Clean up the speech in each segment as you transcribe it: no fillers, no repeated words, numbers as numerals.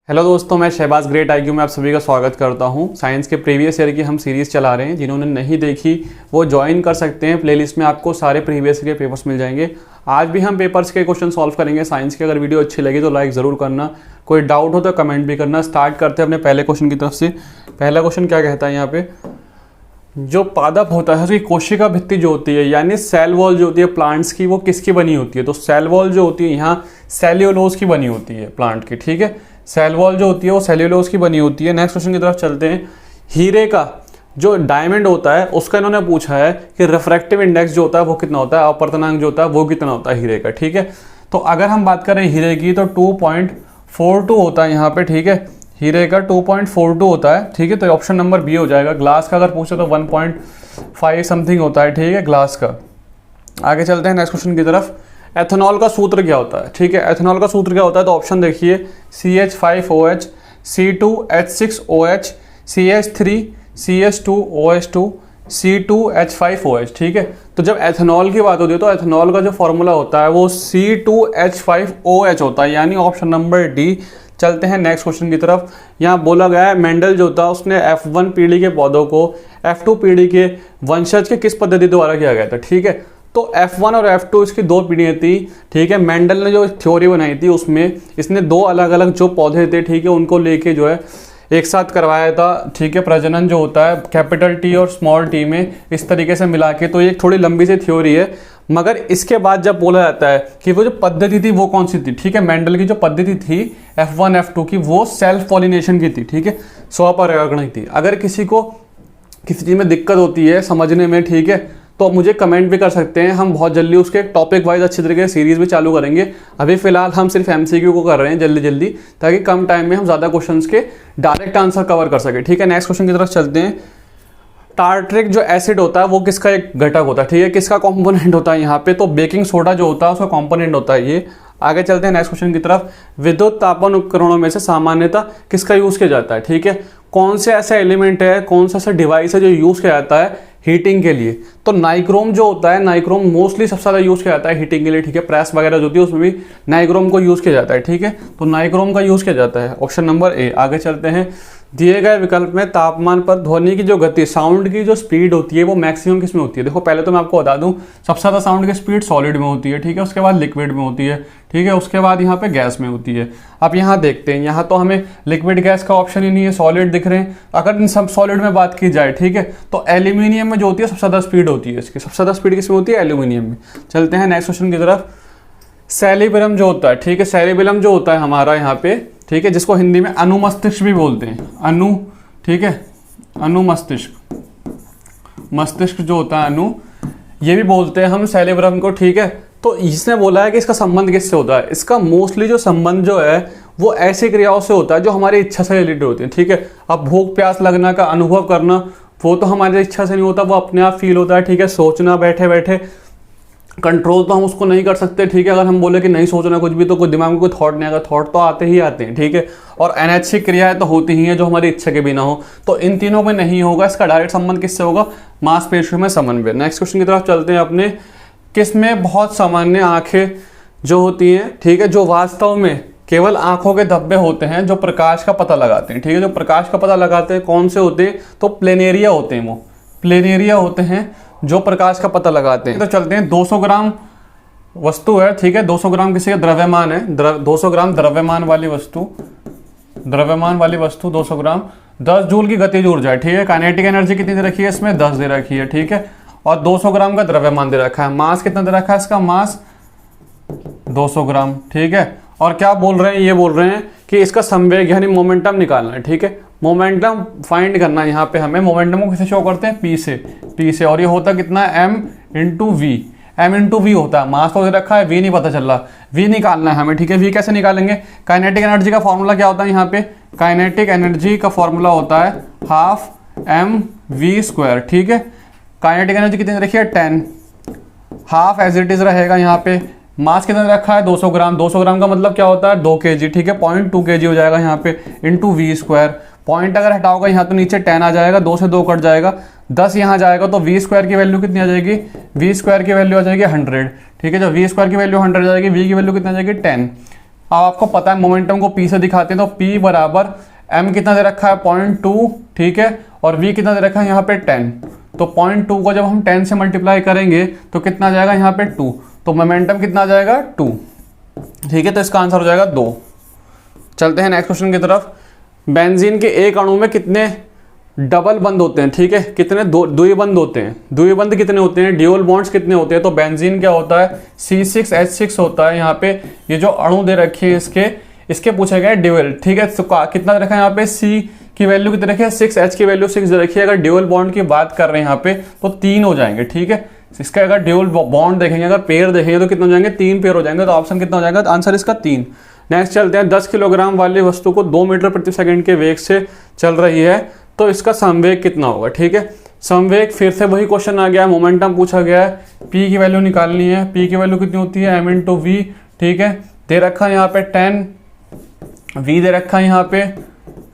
Hello दोस्तों, मैं Shahbaz great IQ में आप सभी का स्वागत करता हूं। साइंस के प्रीवियस ईयर की हम सीरीज़ चला रहे हैं। जिन्होंने नहीं देखी वो ज्वाइन कर सकते हैं। प्लेलिस्ट में आपको सारे प्रीवियस ईयर के पेपर्स मिल जाएंगे। आज भी हम पेपर्स के क्वेश्चन सॉल्व करेंगे साइंस के। अगर वीडियो अच्छी लगी तो लाइक ज़रूर करना, कोई डाउट हो तो कमेंट भी करना। स्टार्ट करते हैं अपने पहले क्वेश्चन की तरफ से। पहला क्वेश्चन क्या कहता है यहाँ पे, जो पादप होता है उसकी कोशिका भित्ति जो होती है यानी सेल वॉल जो होती है प्लांट्स की, वो किसकी बनी होती है? तो सेल वॉल जो होती है यहाँ सेल्यूलोज की बनी होती है प्लांट की। ठीक है, सेल वॉल जो होती है वो सेल्यूलोज की बनी होती है। नेक्स्ट क्वेश्चन की तरफ चलते हैं। हीरे का जो डायमंड होता है उसका इन्होंने पूछा है कि रिफ्रैक्टिव इंडेक्स जो होता है वो कितना होता है, अपवर्तनांक जो होता है वो कितना होता है हीरे का। ठीक है, तो अगर हम बात करें हीरे की तो 2.42 होता है यहाँ पे। ठीक है, हीरे का 2.42 होता है। ठीक है, तो ऑप्शन नंबर बी हो जाएगा। ग्लास का अगर पूछे तो 1.5 समथिंग होता है। ठीक है, ग्लास का। आगे चलते हैं नेक्स्ट क्वेश्चन की तरफ। एथेनॉल का सूत्र क्या होता है? ठीक है, एथेनॉल का सूत्र क्या होता है? तो ऑप्शन देखिए, CH5OH, C2H6OH, CH3, CH2OH2, C2H5OH। ठीक है, तो जब एथेनॉल की बात होती है तो एथेनॉल का जो फॉर्मूला होता है वो C2H5OH होता है, यानी ऑप्शन नंबर डी। चलते हैं नेक्स्ट क्वेश्चन की तरफ। यहाँ बोला गया है मेंडल जो था उसने F1 पीढ़ी के पौधों को F2 पीढ़ी के वंशज के किस पद्धति द्वारा किया गया था? ठीक है, तो F1 और F2 इसकी दो पीढ़ियाँ थी। ठीक है, मेंडल ने जो थ्योरी बनाई थी उसमें इसने दो अलग अलग जो पौधे थे, ठीक है, उनको लेके जो है एक साथ करवाया था। ठीक है, प्रजनन जो होता है कैपिटल टी और स्मॉल टी में इस तरीके से मिला के। तो ये एक थोड़ी लंबी सी थ्योरी है, मगर इसके बाद जब बोला जाता है कि वो जो पद्धति थी वो कौन सी थी? ठीक है, मेंडल की जो पद्धति थी F1 F2 की वो सेल्फ पॉलिनेशन की थी। ठीक है, स्वपरागण की थी। अगर किसी को किसी चीज़ में दिक्कत होती है समझने में, ठीक है, तो मुझे कमेंट भी कर सकते हैं। हम बहुत जल्दी उसके टॉपिक वाइज अच्छी तरीके से सीरीज भी चालू करेंगे। अभी फिलहाल हम सिर्फ MCQ को कर रहे हैं जल्दी जल्दी, ताकि कम टाइम में हम ज़्यादा क्वेश्चंस के डायरेक्ट आंसर कवर कर सकें। ठीक है, नेक्स्ट क्वेश्चन की तरफ चलते हैं। टार्ट्रिक जो एसिड होता है वो किसका एक घटक होता है? ठीक है, किसका कॉम्पोनेंट होता है यहाँ पे? तो बेकिंग सोडा जो होता है उसका कॉम्पोनेंट होता है ये। आगे चलते हैं नेक्स्ट क्वेश्चन की तरफ। विद्युत तापन उपकरणों में से सामान्यतः किसका यूज़ किया जाता है? ठीक है, कौन से ऐसा एलिमेंट है, कौन सा ऐसा डिवाइस है जो यूज़ किया जाता है हीटिंग के लिए? तो नाइक्रोम जो होता है, नाइक्रोम मोस्टली सबसे ज़्यादा यूज़ किया जाता है हीटिंग के लिए। ठीक है, प्रेस वगैरह जो होती है उसमें भी नाइक्रोम को यूज़ किया जाता है। ठीक है, तो नाइक्रोम का यूज़ किया जाता है, ऑप्शन नंबर ए। आगे चलते हैं। दिए गए विकल्प में तापमान पर ध्वनि की जो गति, साउंड की जो स्पीड होती है वो मैक्सिमम किस में होती है? देखो, पहले तो मैं आपको बता दूं, सबसे ज़्यादा साउंड की स्पीड सॉलिड में होती है। ठीक है, उसके बाद लिक्विड में होती है। ठीक है, उसके बाद यहाँ पे गैस में होती है। अब यहाँ देखते हैं, यहाँ तो हमें लिक्विड गैस का ऑप्शन ही नहीं है, सॉलिड दिख रहे हैं। अगर इन सब सॉलिड में बात की जाए, ठीक है, तो एल्यूमिनियम में जो होती है सबसे ज़्यादा स्पीड होती है इसकी। सबसे ज़्यादा स्पीड किसमें होती है? एल्यूमिनियम में। चलते हैं नेक्स्ट क्वेश्चन की तरफ। सेरिबेलम जो होता है, ठीक है, सेरिबेलम जो होता है हमारा यहाँ पे, ठीक है, जिसको हिंदी में अनुमस्तिष्क भी बोलते हैं। अनु, ठीक है, अनुमस्तिष्क, मस्तिष्क जो होता है अनु, ये भी बोलते हैं हम सेरिबेलम को। ठीक है, तो इसने बोला है कि इसका संबंध किससे होता है? इसका मोस्टली जो संबंध जो है वो ऐसी क्रियाओं से होता है जो हमारी इच्छा से रिलेटेड होती है। ठीक है, अब भूख प्यास लगना का अनुभव करना वो तो हमारी इच्छा से नहीं होता, वो अपने आप फील होता है। ठीक है, सोचना बैठे बैठे कंट्रोल तो हम उसको नहीं कर सकते। ठीक है, अगर हम बोले कि नहीं सोचना कुछ भी तो कोई दिमाग में कोई थॉट नहीं आएगा, थॉट तो आते ही आते हैं। ठीक है, और अनैच्छिक क्रियाएं तो होती ही हैं जो हमारी इच्छा के बिना हो। तो इन तीनों में नहीं होगा। इसका डायरेक्ट संबंध किससे होगा? मांसपेशियों में समन्वय। नेक्स्ट क्वेश्चन की तरफ चलते हैं अपने। किसमें बहुत सामान्य आंखें जो होती हैं, ठीक है, जो वास्तव में केवल आंखों के धब्बे होते हैं जो प्रकाश का पता लगाते हैं? ठीक है, जो प्रकाश का पता लगाते हैं कौन से होते हैं? तो प्लेनेरिया होते हैं। वो प्लेनेरिया होते हैं जो प्रकाश का पता लगाते हैं। तो चलते हैं। 200 ग्राम वस्तु है, ठीक है, 200 ग्राम किसी का द्रव्यमान है, 200 ग्राम द्रव्यमान वाली वस्तु, 200 ग्राम, 10 जूल की गतिज ऊर्जा है। ठीक है, काइनेटिक एनर्जी कितनी दे रखी है इसमें? 10 दे रखी है। ठीक है, और 200 ग्राम का द्रव्यमान दे रखा है। मास कितना दे रखा है इसका? मास 200 ग्राम। ठीक है, और क्या बोल रहे हैं? ये बोल रहे हैं कि इसका संवेग यानी मोमेंटम निकालना है। ठीक है, मोमेंटम फाइंड करना है। यहाँ पे हमें मोमेंटम को किसे शो करते हैं? पी से। और ये होता कितना है? m इंटू वी होता है। मास तो दे रखा है, वी नहीं पता चल रहा, वी निकालना है हमें। ठीक है, वी कैसे निकालेंगे? काइनेटिक एनर्जी का फॉर्मूला क्या होता है यहाँ पे? काइनेटिक एनर्जी का फॉर्मूला होता है हाफ mv²। ठीक है, काइनेटिक एनर्जी कितनी रखी है? 10, हाफ एज इट इज रहेगा यहाँ पे। मास कितना रखा है? 200 ग्राम। 200 ग्राम का मतलब क्या होता है? 2 kg। ठीक है, 0.2 kg हो जाएगा यहाँ पे, इंटू v²। पॉइंट अगर हटाओगे यहाँ तो नीचे 10 आ जाएगा, 2 से 2 कट जाएगा, 10 यहाँ जाएगा, तो v² की वैल्यू कितनी आ जाएगी? v² की वैल्यू आ जाएगी 100। ठीक है, जब v² की वैल्यू 100 आ जाएगी, v की वैल्यू कितनी आ जाएगी? 10। अब आपको पता है मोमेंटम को P से दिखाते हैं, तो P बराबर M कितना दे रखा है 0.2, ठीक है, और V कितना दे रखा है यहाँ पे 10। तो 0.2 को जब हम 10 से मल्टीप्लाई करेंगे तो कितना आ जाएगा यहाँ पे 2, तो मोमेंटम कितना आ जाएगा 2, ठीक है, तो इसका आंसर हो जाएगा 2। चलते हैं नेक्स्ट क्वेश्चन की तरफ। बेंजीन के एक अणु में कितने डबल बंद होते हैं, ठीक है, कितने द्वि बंद होते हैं, द्वि बंद कितने होते हैं, ड्यूअल बॉन्ड्स कितने होते हैं। तो बेंजीन क्या होता है C6H6 होता है। यहाँ पे ये जो अणु दे रखे हैं इसके पूछे गए ड्यूअल, ठीक है, तो कितना दे रखा है यहाँ पे C की वैल्यू कितनी रखी है 6, H की वैल्यू 6 दे रखी है। अगर ड्यूअल बॉन्ड की बात कर रहे हैं यहाँ पे तो 3 हो जाएंगे, ठीक है। इसका अगर ड्यूअल बॉन्ड देखेंगे, अगर पेयर देखेंगे तो कितने हो जाएंगे 3 पेयर हो जाएंगे। तो ऑप्शन कितना हो जाएगा, आंसर इसका 3। नेक्स्ट चलते हैं, 10 किलोग्राम वाली वस्तु को 2 मीटर प्रति सेकंड के वेग से चल रही है तो इसका संवेग कितना होगा, ठीक है। संवेग फिर से वही क्वेश्चन आ गया है, मोमेंटम पूछा गया है, P की वैल्यू निकालनी है। P की वैल्यू कितनी होती है M × V, ठीक है, दे रखा है यहाँ पे 10, V दे रखा है यहाँ पे,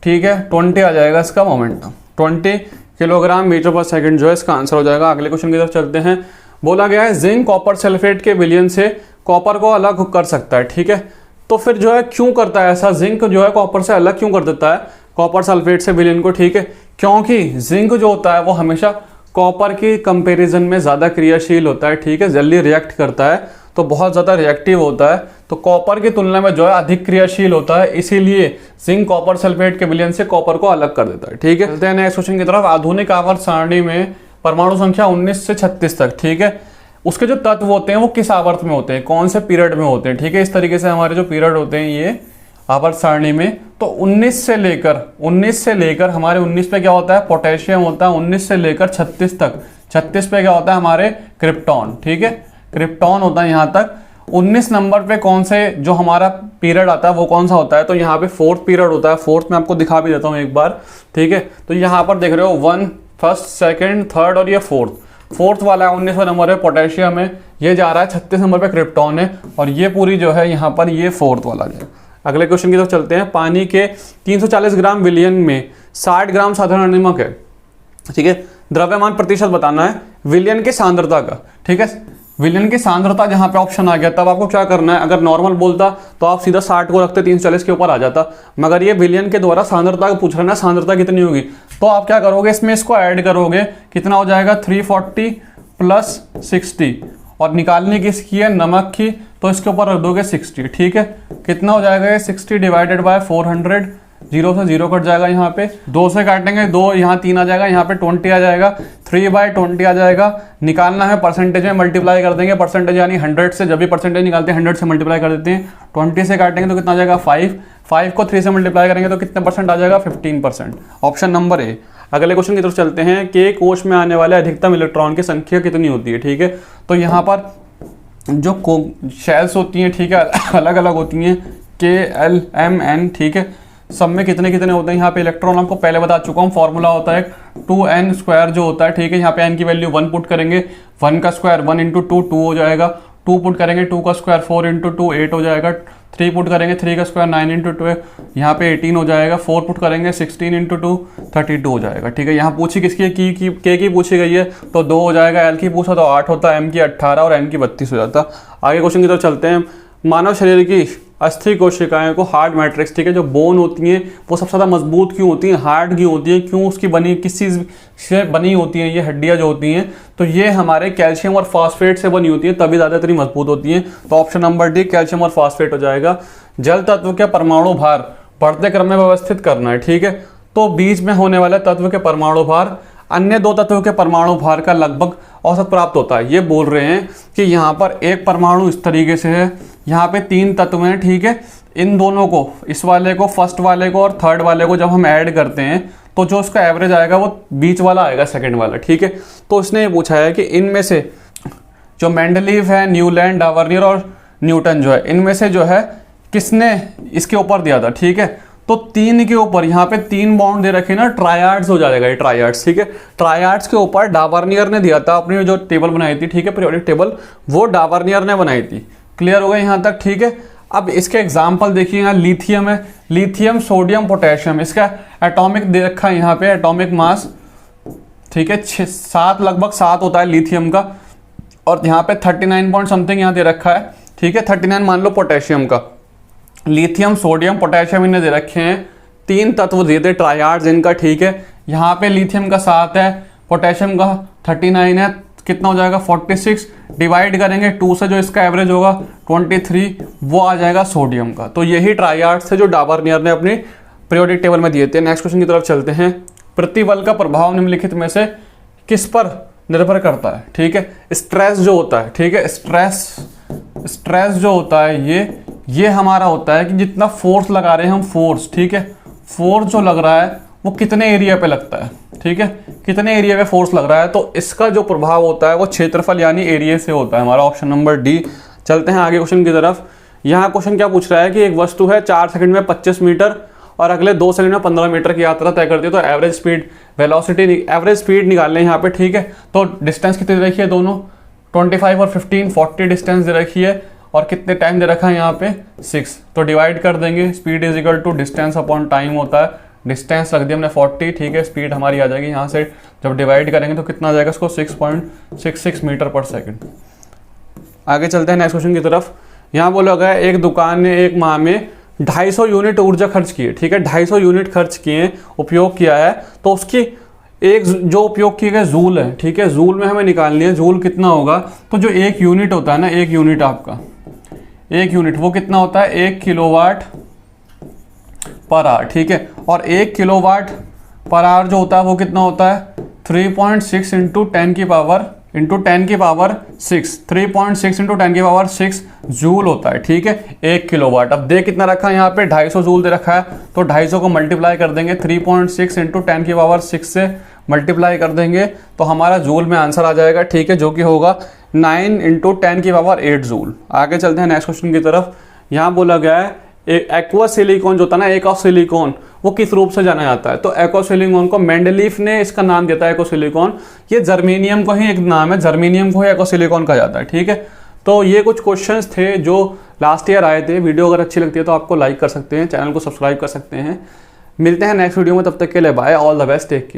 ठीक है, 20 आ जाएगा इसका मोमेंटम, 20 किलोग्राम मीटर पर सेकंड जो है इसका आंसर हो जाएगा। अगले क्वेश्चन की तरफ चलते हैं। बोला गया है जिंक कॉपर सल्फेट के विलयन से कॉपर को अलग कर सकता है, ठीक है। तो फिर जो है क्यों करता है ऐसा, जिंक जो है कॉपर से अलग क्यों कर देता है, कॉपर सल्फेट से विलयन को, ठीक है, क्योंकि जिंक जो होता है वो हमेशा कॉपर की कंपैरिजन में ज़्यादा क्रियाशील होता है, ठीक है, जल्दी रिएक्ट करता है, तो बहुत ज़्यादा रिएक्टिव होता है, तो कॉपर की तुलना में जो है अधिक क्रियाशील होता है, इसीलिए जिंक कॉपर सल्फेट के विलयन से कॉपर को अलग कर देता है, ठीक है। चलते हैं नेक्स्ट क्वेश्चन की तरफ। आधुनिक आवर्त सारणी में परमाणु संख्या 19 से 36 तक, ठीक है, उसके जो तत्व होते हैं वो किस आवर्त में होते हैं, कौन से पीरियड में होते हैं, ठीक है। इस तरीके से हमारे जो पीरियड होते हैं ये आवर्त सारणी में, तो 19 से लेकर हमारे 19 पे क्या होता है पोटेशियम होता है, 19 से लेकर 36 तक, 36 पे क्या होता है हमारे क्रिप्टॉन, ठीक है, क्रिप्टॉन होता है यहाँ तक। 19 नंबर पे कौन से जो हमारा पीरियड आता है वो कौन सा होता है, तो यहाँ पे 4th पीरियड होता है। 4th में आपको दिखा भी देता हूँ एक बार, ठीक है। तो यहाँ पर देख रहे हो 1, 1st, 2nd, 3rd और ये 4th वाला है 19वां नंबर है पोटेशियम है, ये जा रहा है 36 नंबर पे क्रिप्टॉन है, और ये पूरी जो है यहाँ पर ये 4th वाला है। अगले क्वेश्चन की तरफ चलते हैं। पानी के 340 ग्राम विलयन में 60 ग्राम साधारण नमक है, ठीक है, द्रव्यमान प्रतिशत बताना है विलयन की सांद्रता का, ठीक है। विलयन की सांद्रता जहां पे ऑप्शन आ गया तब आपको क्या करना है, अगर नॉर्मल बोलता तो आप सीधा 60 को रखते 340 के ऊपर आ जाता, मगर ये विलयन के द्वारा सांद्रता का पूछ रहा है ना, सांद्रता कितनी होगी, तो आप क्या करोगे इसमें इसको ऐड करोगे, कितना हो जाएगा 340 + 60, और निकालनी किसकी है नमक की, तो इसके ऊपर रख दोगे 60, ठीक है। कितना हो जाएगा ये 60 डिवाइडेड बाय 400, 0 से 0 कट जाएगा, यहाँ पे 2 से काटेंगे 2, यहाँ 3 आ जाएगा, यहाँ पे 20 आ जाएगा, 3/20 आ जाएगा। निकालना है परसेंटेज में मल्टीप्लाई कर देंगे, परसेंटेज यानी 100 से, जब भी परसेंटेज निकालते हैं 100 से मल्टीप्लाई कर देते हैं। 20 से काटेंगे तो कितना आ जाएगा 5 को 3 से मल्टीप्लाई करेंगे तो कितने परसेंट आ जाएगा 15%, ऑप्शन नंबर ए। अगले क्वेश्चन की तरफ चलते हैं। के कोश में आने वाले अधिकतम इलेक्ट्रॉन की संख्या कितनी होती है, ठीक है। तो यहाँ पर जो शेल्स होती हैं, ठीक है, अलग अलग होती हैं, K, L, M, N, ठीक है, सब में कितने कितने होते हैं। यहाँ पे इलेक्ट्रॉन आपको पहले बता चुका हूँ, फॉर्मूला होता है 2n² जो होता है, ठीक है। यहाँ पे n की वैल्यू 1 पुट करेंगे, 1 का स्क्वायर 1 × 2 2 हो जाएगा, 2 पुट करेंगे 2 का स्क्वायर 4 × 2 8 हो जाएगा, 3 पुट करेंगे 3 का स्क्वायर 9 × 2 यहाँ पे 18 हो जाएगा, 4 पुट करेंगे 16 × 2 32 हो जाएगा, ठीक है। यहाँ पूछी किसकी K की पूछी गई है तो 2 हो जाएगा, L की पूछा तो 8 होता, M की 18 और N की 32 हो जाता। आगे क्वेश्चन की तरफ चलते हैं। मानव शरीर की अस्थि कोशिकाएं को हार्ड मैट्रिक्स, ठीक है, जो बोन होती हैं वो सबसे ज़्यादा मजबूत क्यों होती हैं, हार्ड क्यों होती हैं, क्यों उसकी बनी, किस चीज़ से बनी होती हैं ये हड्डियां जो होती हैं, तो ये हमारे कैल्शियम और फास्फेट से बनी होती है, तभी ज़्यादा इतनी मजबूत होती हैं। तो ऑप्शन नंबर डी कैल्शियम और फास्फेट हो जाएगा। जल तत्व के परमाणु भार बढ़ते क्रम में व्यवस्थित करना है, ठीक है, तो बीच में होने वाले तत्व के परमाणु भार अन्य 2 तत्वों के परमाणु भार का लगभग औसत प्राप्त होता है। ये बोल रहे हैं कि यहाँ पर एक परमाणु इस तरीके से है, यहाँ पे 3 तत्व हैं, ठीक है, इन दोनों को, इस वाले को, फर्स्ट वाले को और थर्ड वाले को जब हम ऐड करते हैं तो जो उसका एवरेज आएगा वो बीच वाला आएगा, सेकंड वाला, ठीक है। तो उसने ये पूछा है कि इनमें से जो मेंडलीव है, न्यूलैंड, डावर्नियर और न्यूटन जो है, इनमें से जो है किसने इसके ऊपर दिया था, ठीक है। तो 3 के ऊपर यहाँ पे 3 बॉन्ड दे रखे ना, ट्रायड्स हो जाएगा ये, ट्रायड्स, ठीक है। ट्रायड्स के ऊपर डावर्नियर ने दिया था, अपनी जो टेबल बनाई थी, ठीक है, पीरियोडिक टेबल, वो डावर्नियर ने बनाई थी। क्लियर हो गया यहाँ तक, ठीक है। अब इसके एग्जाम्पल देखिए, यहाँ लिथियम है, लिथियम, सोडियम, पोटेशियम, इसका एटॉमिक दे रखा है यहाँ पे, एटॉमिक मास, ठीक है, 7 लगभग 7 होता है लिथियम का, और यहाँ पे 39 पॉइंट समथिंग यहाँ दे रखा है, ठीक है, 39 मान लो पोटेशियम का। लिथियम, सोडियम, पोटेशियम इन्हें दे रखे हैं, 3 तत्व दे दे ट्राइहार्ड्स इनका, ठीक है। यहाँ पे लिथियम का 7 है, पोटेशियम का 39 है, कितना हो जाएगा 46, डिवाइड करेंगे 2 से जो इसका एवरेज होगा 23, वो आ जाएगा सोडियम का। तो यही ट्राइहार्ड्स थे जो डाबर्नियर ने अपनी पीरियोडिक टेबल में दिए थे। नेक्स्ट क्वेश्चन की तरफ चलते हैं। प्रतिबल का प्रभाव निम्नलिखित में से किस पर निर्भर करता है, ठीक है। स्ट्रेस जो होता है, ठीक है, स्ट्रेस जो होता है ये हमारा होता है कि जितना फोर्स लगा रहे हैं हम, फोर्स, ठीक है, फोर्स जो लग रहा है वो कितने एरिया पे लगता है, ठीक है, कितने एरिया पे फोर्स लग रहा है। तो इसका जो प्रभाव होता है वो क्षेत्रफल यानी एरिया से होता है, हमारा ऑप्शन नंबर डी। चलते हैं आगे क्वेश्चन की तरफ। यहाँ क्वेश्चन क्या पूछ रहा है कि एक वस्तु है 4 सेकंड में 25 मीटर और अगले 2 सेकंड में 15 मीटर की यात्रा तय करती है, तो average speed, velocity, average speed निकालने यहाँ पे, ठीक है। तो डिस्टेंस कितनी दे रखी है, दोनों 25 और 15, 40 डिस्टेंस दे रखी है और कितने टाइम दे रखा है यहाँ पे 6। तो डिवाइड कर देंगे, speed is equal to distance upon time होता है, डिस्टेंस रख दिया हमने 40, ठीक है, स्पीड हमारी आ जाएगी यहाँ से जब डिवाइड करेंगे तो कितना आ जाएगा इसको 6.66 मीटर पर सेकंड। आगे चलते हैं नेक्स्ट क्वेश्चन की तरफ। यहाँ बोला गया एक दुकान ने एक माह में 250 यूनिट ऊर्जा खर्च की है, ठीक है, 250 यूनिट खर्च किए, उपयोग किया है, तो उसकी एक जो उपयोग किए गए जूल है, ठीक है, जूल में हमें निकालनी है, जूल कितना होगा। तो जो एक यूनिट होता है ना, एक यूनिट आपका, एक यूनिट वो कितना होता है 1 किलोवाट पर आवर, ठीक है। और 1 किलोवाट पर आवर जो होता है वो कितना होता है 3.6 इंटू 10 की पावर 6, 3.6 इंटू 10 की पावर 6 जूल होता है, ठीक है, 1 किलोवाट। अब देख कितना रखा है यहाँ पे 250 जूल दे रखा है, तो 250 को मल्टीप्लाई कर देंगे 3.6 इंटू 10 की पावर 6 से मल्टीप्लाई कर देंगे तो हमारा जूल में आंसर आ जाएगा, ठीक है, जो कि होगा 9 इंटू 10 की पावर 8 जूल। आगे चलते हैं नेक्स्ट क्वेश्चन की तरफ। यहाँ बोला गया है एक्वा सिलिकॉन जो होता है ना, एक ऑफ सिलिकॉन, वो किस रूप से जाना जाता है। तो एक्वा सिलिकॉन को मेंडलीफ ने इसका नाम दिया था एक्वा सिलिकॉन, ये जर्मेनियम को ही एक नाम है, जर्मेनियम को ही एक्वा सिलिकॉन कहा जाता है, ठीक है। तो ये कुछ क्वेश्चंस थे जो लास्ट ईयर आए थे। वीडियो अगर अच्छी लगती है तो आपको लाइक कर सकते हैं, चैनल को सब्सक्राइब कर सकते हैं। मिलते हैं नेक्स्ट वीडियो में, तब तक के लिए bye, all the best, take care.